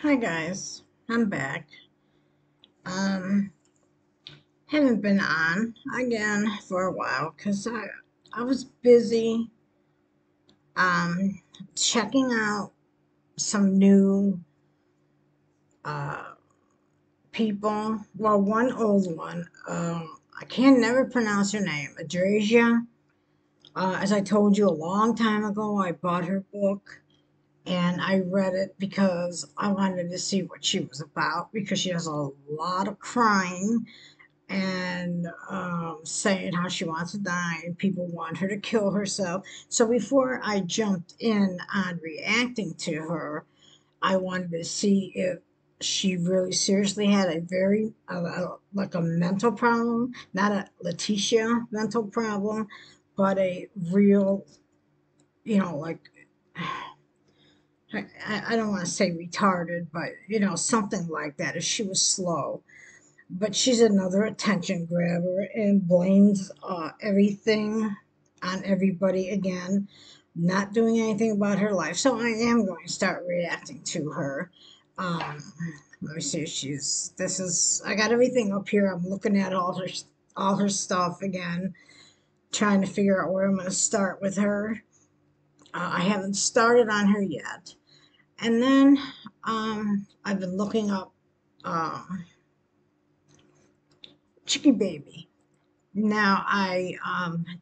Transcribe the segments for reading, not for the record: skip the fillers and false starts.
Hi guys, I'm back. Um, haven't been on again for a while because I was busy um checking out some new uh people. Well, one old one. I can never pronounce her name. Adresia. As I told you a long time ago, I bought her book and I read it because I wanted to see what she was about because she has a lot of crying and saying how she wants to die and people want her to kill herself. So before I jumped in on reacting to her, I wanted to see if she really seriously had a very like a mental problem, not a Leticia mental problem, but a real, like I don't want to say retarded, but something like that. If she was slow, but she's another attention grabber and blames everything on everybody again, not doing anything about her life. So I am going to start reacting to her. Um, Let me see if she's. This is. I got everything up here. I'm looking at all her stuff again, trying to figure out where I'm going to start with her. I haven't started on her yet, and then I've been looking up Chicky Baby. Now, I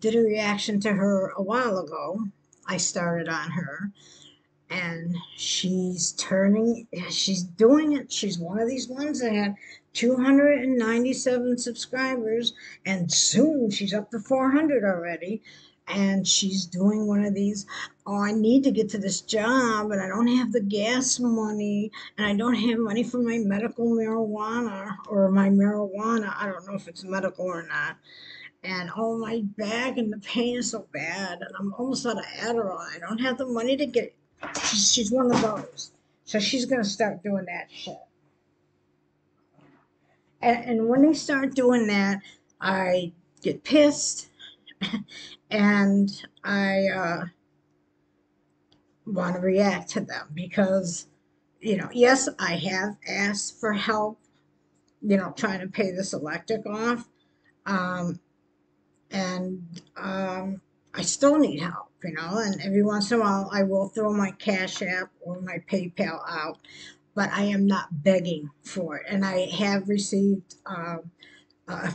did a reaction to her a while ago. I started on her, and she's doing it. She's one of these ones that had 297 subscribers, and soon she's up to 400 already. And she's doing one of these, oh, I need to get to this job, and I don't have the gas money, and I don't have money for my medical marijuana or my marijuana. I don't know if it's medical or not, and oh, my back and the pain is so bad, and I'm almost out of Adderall. I don't have the money to get. She's one of those, so she's gonna start doing that shit. And when they start doing that, I get pissed, and I want to react to them because yes, I have asked for help. Trying to pay this electric off. Um, and I still need help, and every once in a while I will throw my Cash App or my PayPal out, but I am not begging for it. And I have received, a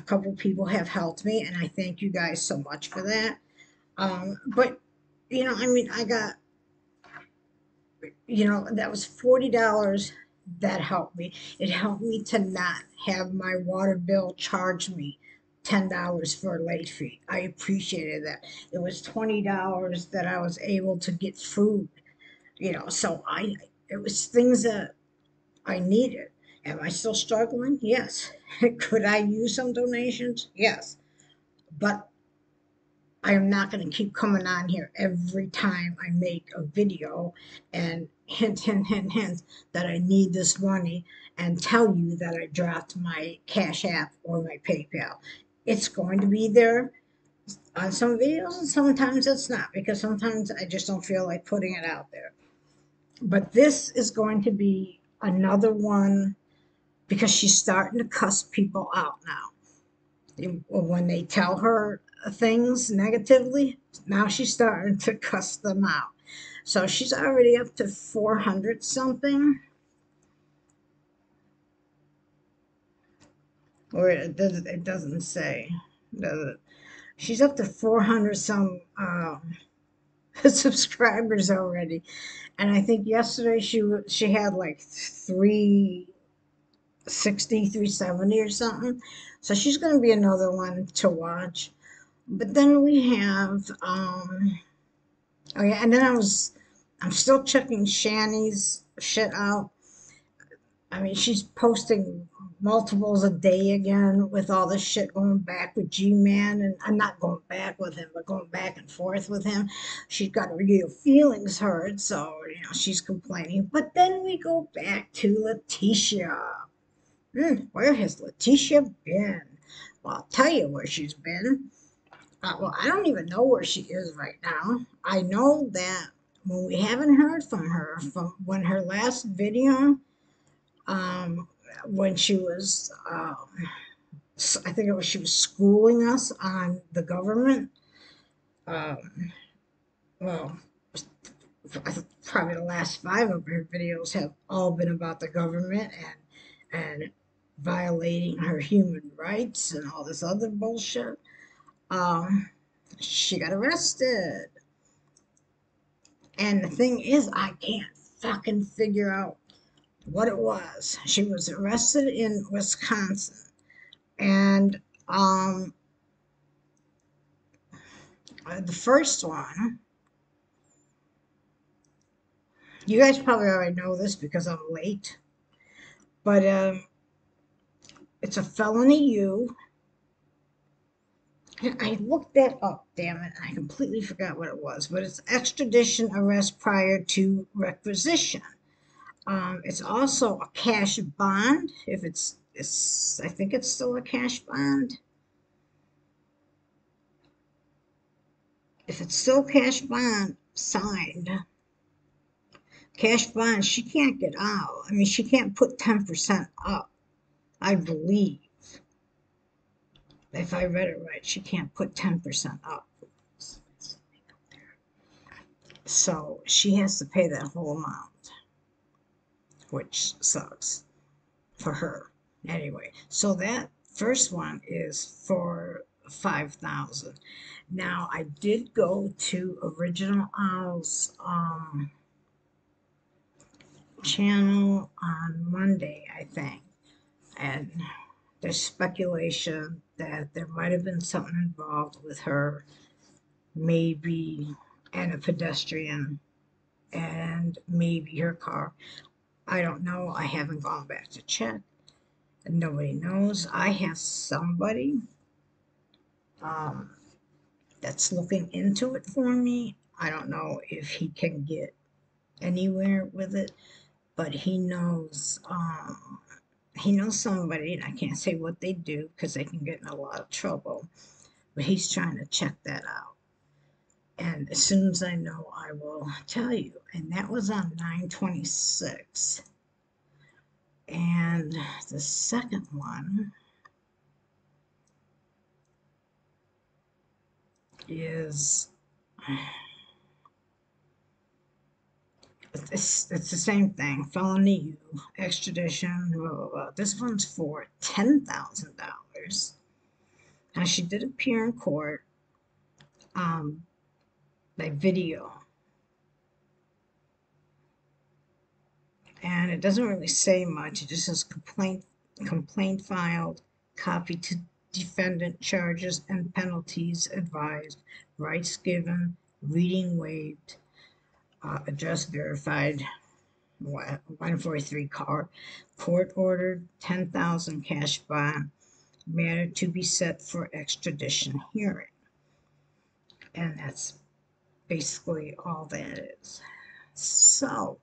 couple people have helped me, and I thank you guys so much for that. But, I mean, I got, that was $40 that helped me. It helped me to not have my water bill charge me $10 for a late fee. I appreciated that. It was $20 that I was able to get food, so it was things that I needed. Am I still struggling? Yes. Could I use some donations? Yes. But I am not going to keep coming on here every time I make a video and hint, hint, hint, hint that I need this money and tell you that I dropped my Cash App or my PayPal. It's going to be there on some videos, and sometimes it's not, because sometimes I just don't feel like putting it out there. But this is going to be another one because she's starting to cuss people out now. When they tell her things negatively, now she's starting to cuss them out. So she's already up to 400 something, or it doesn't say, does it? She's up to 400 some subscribers already, and I think yesterday she had like 360, 370 or something. So she's going to be another one to watch. But then we have oh yeah, and then I'm still checking Shani's shit out. I mean, she's posting multiples a day again with all this shit going back with G-Man, and I'm not going back with him, but going back and forth with him. She's got her real feelings hurt, so she's complaining. But then we go back to Leticia. Where has Leticia been? Well, I'll tell you where she's been. Well, I don't even know where she is right now. I know that when we haven't heard from her from when her last video, um, when she was, I think it was she was schooling us on the government. Um, well, probably the last five of her videos have all been about the government and violating her human rights and all this other bullshit. Um, she got arrested. And the thing is, I can't fucking figure out what it was. She was arrested in Wisconsin. And the first one, you guys probably already know this because I'm late, but it's a felony U. I looked that up, damn it. I completely forgot what it was, but it's extradition arrest prior to requisition. It's also a cash bond. If I think it's still a cash bond. If it's still cash bond signed, cash bond, she can't get out. I mean, she can't put 10% up, I believe. If I read it right, she can't put 10% up. So she has to pay that whole amount, which sucks for her. Anyway, so that first one is for 5,000. Now I did go to Original Owl's channel on Monday, I think, and there's speculation that there might have been something involved with her, maybe, and a pedestrian, and maybe her car. I don't know. I haven't gone back to check. Nobody knows. I have somebody um, that's looking into it for me. I don't know if he can get anywhere with it, but he knows somebody, and I can't say what they do because they can get in a lot of trouble. But he's trying to check that out. And as soon as I know, I will tell you. And that was on 9/26. And the second one is it's the same thing. Felony U, extradition, blah, blah, blah. This one's for $10,000. Now she did appear in court um, by video, and it doesn't really say much. It just says complaint filed, copy to defendant, charges and penalties advised, rights given, reading waived, address verified, 143 car, court ordered, 10,000 cash bond, matter to be set for extradition hearing. And that's basically all that is. So,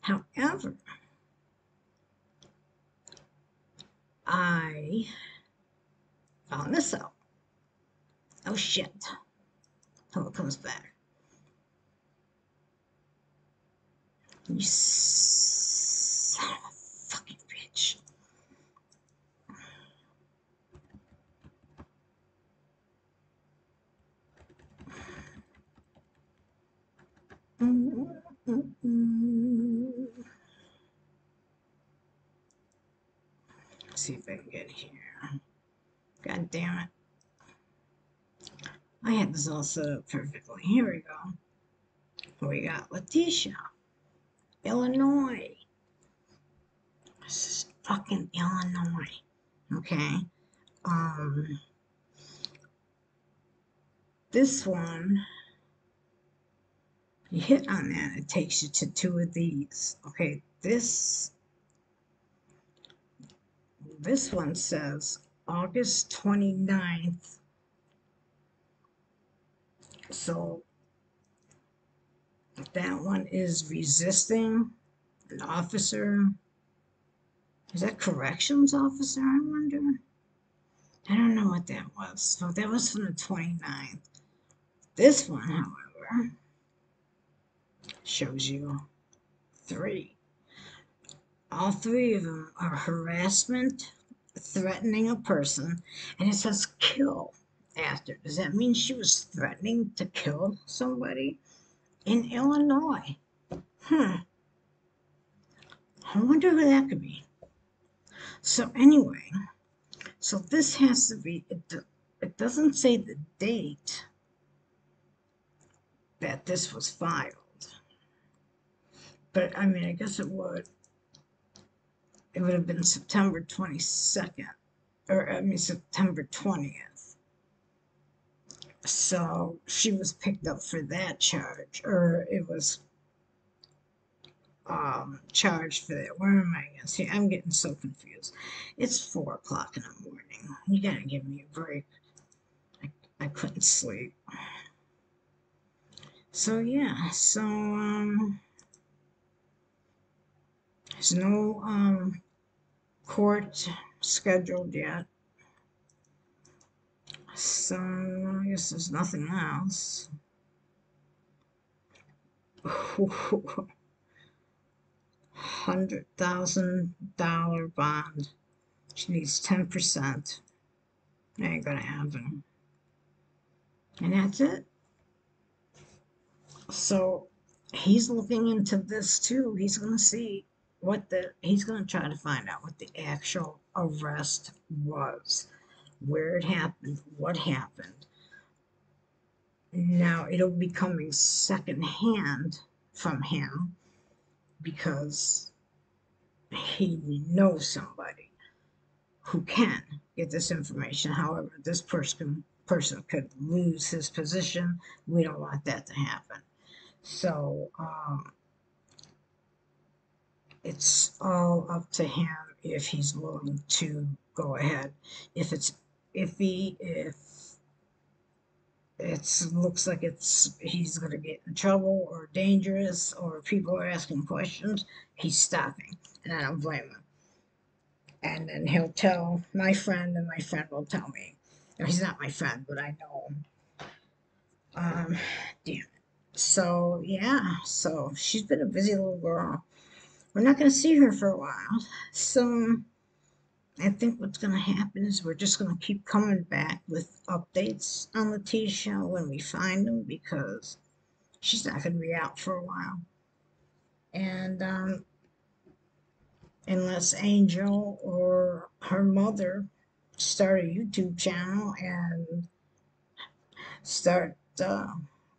however, I found this out. Oh shit. Till it comes back. You son of a fucking bitch. See if I can get here. God damn it. I had this all set up perfectly. Here we go. We got Leticia, Illinois. This is fucking Illinois. Okay. Um, this one, you hit on that, it takes you to two of these. Okay, this one says August 29th. So that one is resisting an officer. Is that corrections officer, I wonder? I don't know what that was. So that was from the 29th. This one, however, shows you three. All three of them are harassment, threatening a person, and it says kill after. Does that mean she was threatening to kill somebody in Illinois? Hmm, I wonder who that could be. So, anyway, so this has to be, it doesn't say the date that this was filed, but I mean, I guess it would. It would have been September 22nd, or I mean, September 20th. So she was picked up for that charge, or it was charged for that. Where am I going? See, I'm getting so confused. It's 4 o'clock in the morning. You gotta give me a break. I couldn't sleep. So yeah, so there's no court scheduled yet. So I guess there's nothing else. $100,000 bond. She needs 10%. Ain't gonna happen. And that's it. So he's looking into this too. He's gonna see he's gonna try to find out what the actual arrest was, where it happened, what happened. Now it'll be coming secondhand from him because he knows somebody who can get this information. However, this person could lose his position. We don't want that to happen. So it's all up to him if he's willing to go ahead. If it's if it looks like he's gonna get in trouble or dangerous or people are asking questions, he's stopping, and I don't blame him. And then he'll tell my friend, and my friend will tell me. Now, he's not my friend, but I know him. Damn it. So yeah, so she's been a busy little girl. We're not gonna see her for a while. So I think what's gonna happen is we're just gonna keep coming back with updates on Leticia when we find them because she's not gonna be out for a while. And unless Angel or her mother start a YouTube channel and start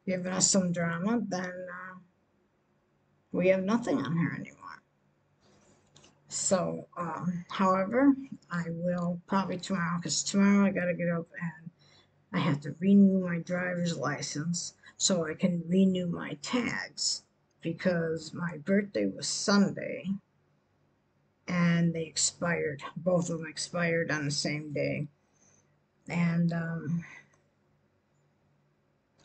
giving us some drama, then we have nothing on her anymore. So, however, I will probably tomorrow, because tomorrow I gotta get up and I have to renew my driver's license so I can renew my tags because my birthday was Sunday and they expired. Both of them expired on the same day. And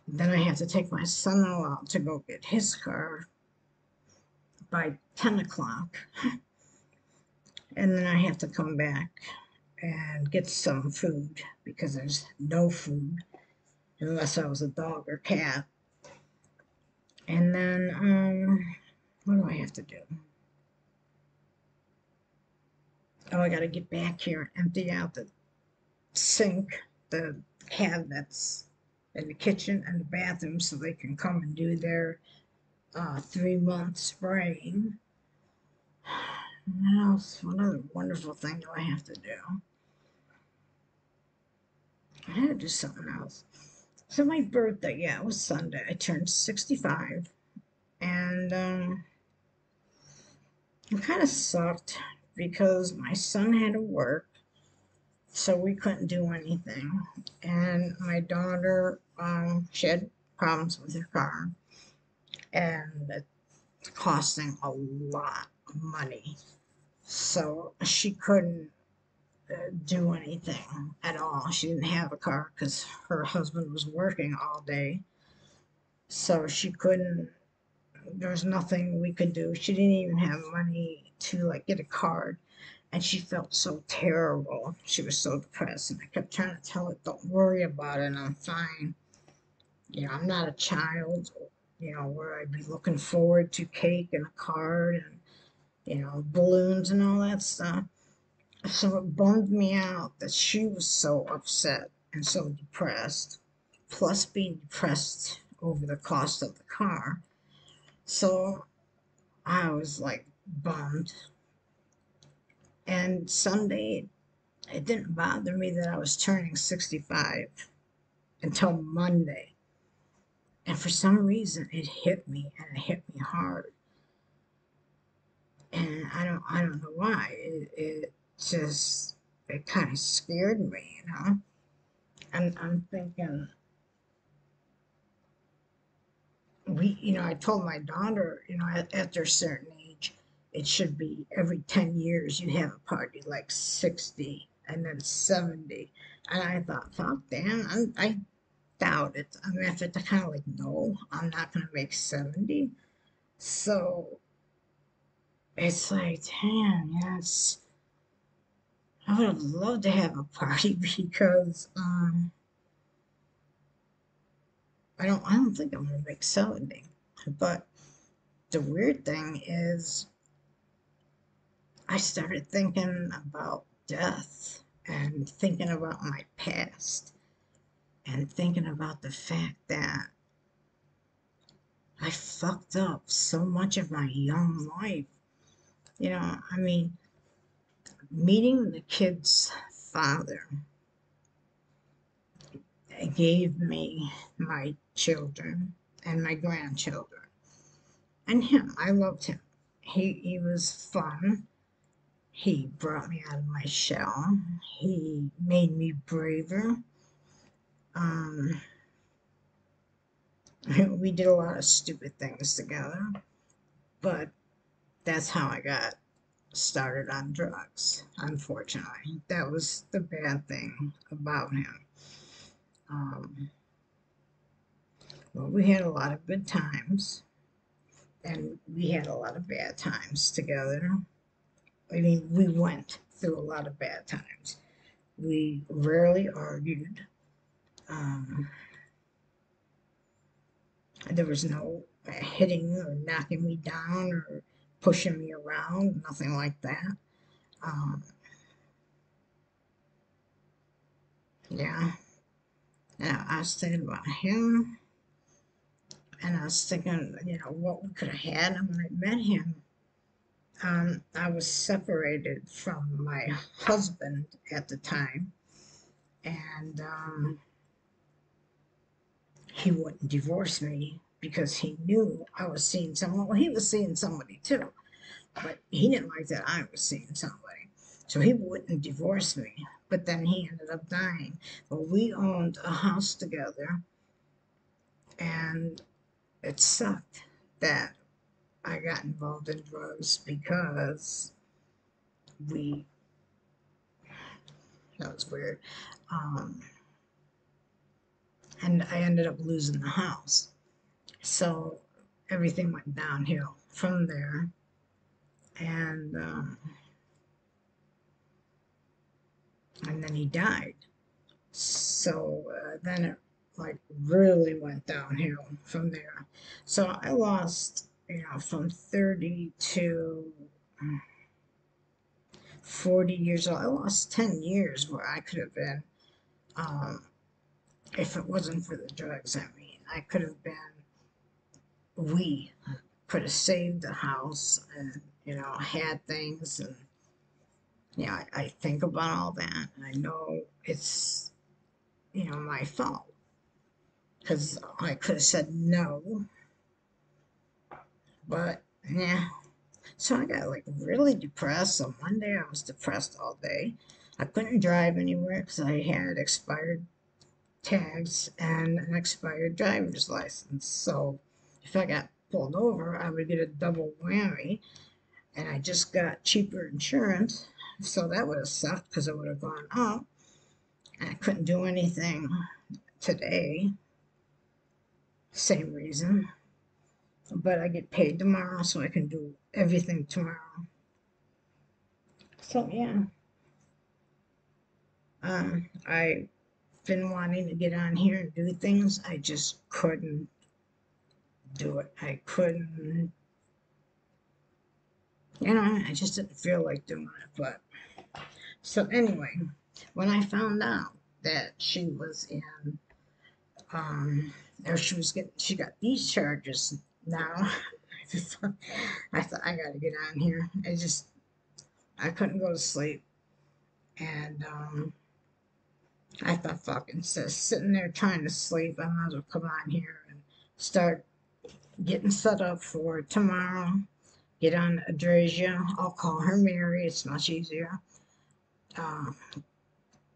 then I have to take my son-in-law to go get his car by 10 o'clock. And then I have to come back and get some food because there's no food unless I was a dog or cat. And then, what do I have to do? Oh, I got to get back here and empty out the sink, the cabinets in the kitchen and the bathroom so they can come and do their 3 month spraying. What else? What other wonderful thing do I have to do? I had to do something else. So my birthday, yeah, it was Sunday. I turned 65, and it kind of sucked because my son had to work, so we couldn't do anything. And my daughter, she had problems with her car, and it's costing a lot of money, so she couldn't do anything at all. She didn't have a car because her husband was working all day. So she couldn't, there was nothing we could do. She didn't even have money to like get a card. And she felt so terrible. She was so depressed. And I kept trying to tell her, don't worry about it. I'm fine. You know, I'm not a child, where I'd be looking forward to cake and a card. And balloons and all that stuff. So it bummed me out that she was so upset and so depressed, plus being depressed over the cost of the car. So I was like bummed. And Sunday, it didn't bother me that I was turning 65 until Monday. And for some reason, it hit me, and it hit me hard. And I don't know why. It just, it kind of scared me. And I'm thinking, I told my daughter, after a certain age, it should be every 10 years you have a party, like 60 and then 70. And I thought, fuck, damn, I doubt it. I mean, after kind of like, no, I'm not going to make 70. So it's like, damn, yes, I would have loved to have a party because I don't think I'm going to make 70. But the weird thing is, I started thinking about death and thinking about my past and thinking about the fact that I fucked up so much of my young life. I mean, meeting the kid's father gave me my children and my grandchildren. And him, I loved him. He was fun. He brought me out of my shell. He made me braver. Um, we did a lot of stupid things together, but that's how I got started on drugs, unfortunately. That was the bad thing about him. Um, well, we had a lot of good times, and we had a lot of bad times together. I mean, we went through a lot of bad times. We rarely argued. Um, there was no hitting or knocking me down or pushing me around, nothing like that. Um, yeah, and I was thinking about him, and I was thinking, what we could have had. And when I met him, I was separated from my husband at the time, and he wouldn't divorce me because he knew I was seeing someone. Well, he was seeing somebody too, but he didn't like that I was seeing somebody. So he wouldn't divorce me. But then he ended up dying. But we owned a house together, and it sucked that I got involved in drugs because we, that was weird. Um, and I ended up losing the house. So everything went downhill from there. And then he died. So then it like really went downhill from there. So I lost, from 30 to 40 years old. I lost 10 years where I could have been, um, if it wasn't for the drugs. I mean, I could have been, we could have saved the house and, had things. And, I think about all that. And I know it's, my fault because I could have said no, but yeah. So I got like really depressed. So one day I was depressed all day. I couldn't drive anywhere because I had expired tags and an expired driver's license. So if I got pulled over, I would get a double whammy. And I just got cheaper insurance. So that would have sucked because it would have gone up. And I couldn't do anything today. Same reason. But I get paid tomorrow, so I can do everything tomorrow. So yeah, I've been wanting to get on here and do things. I just couldn't do it. I couldn't You know, I just didn't feel like doing it. But so anyway, when I found out that she was in, um, or she got these charges now. I thought I gotta get on here. I couldn't go to sleep, and I thought, fucking sitting there trying to sleep, I might as well come on here and start getting set up for tomorrow. Get on Adrasia. I'll call her Mary. It's much easier. Uh,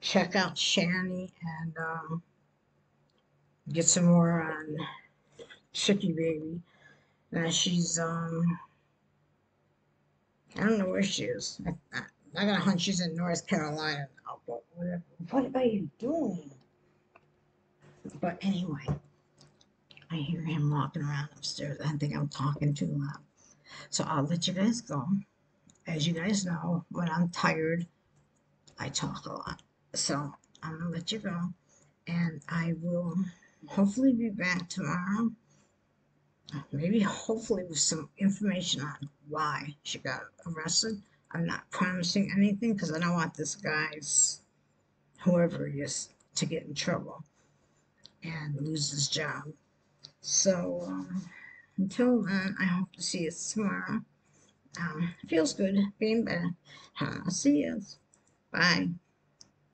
check out Shani and get some more on Chicky Baby. Now she's I don't know where she is. I got a hunch she's in North Carolina now, but whatever. What are you doing? But anyway, I hear him walking around upstairs. I think I'm talking too loud. So I'll let you guys go. As you guys know, when I'm tired, I talk a lot. So I'm gonna let you go, and I will hopefully be back tomorrow. Maybe hopefully with some information on why she got arrested. I'm not promising anything because I don't want this guy's whoever he is to get in trouble and lose his job. So until then, I hope to see you tomorrow. Feels good being back. See you. Bye.